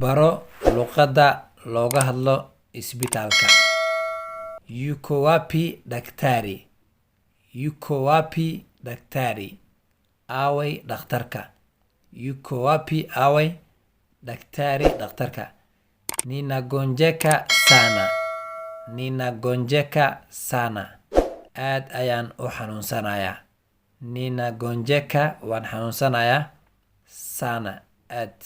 Baro luqadda looga hadlo isbitaalka. Yuko wapi daktari? Yuko wapi daktari? Away dhakhtarka. Yuko wapi away daktari dhakhtarka. Ninagonjeka sana. Ninagonjeka sana. Aad ayaan u xanuunsanayaa. Ninagonjeka waan xanuunsanayaa. Sana aad.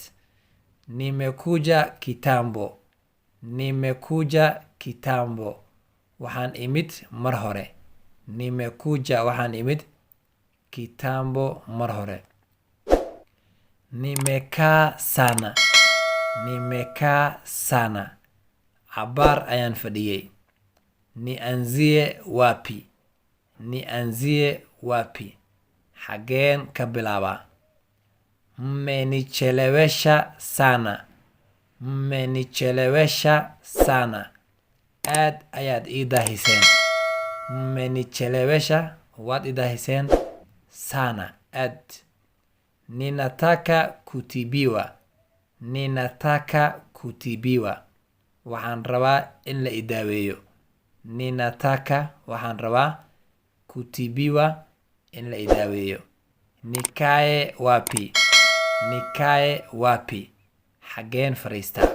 Nimekuja kitambo. Nimekuja kitambo. Waxaan imid mar hore. Nimekuja waxaan imid kitambo mar hore. Nimekaa sana. Nimekaa sana. Cabaar ayaan fadhiyey. Nianzie wapi? Nianzie wapi? Xageen ka bilaabaa? Mmenichelewesha sana. Mmenichelewesha sana. Aad ayaad ii daahiseen. Mmenichelewesha waad ii daahiseen. Sana aad. Ninataka kutibiwa. Ninataka kutibiwa. Waxaan rabaa in la idaaweeyo. Ninataka waxaan rabaa kutibiwa in la idaaweeyo. Nikae wapi? Nikae wapi? Xageen fariistaa?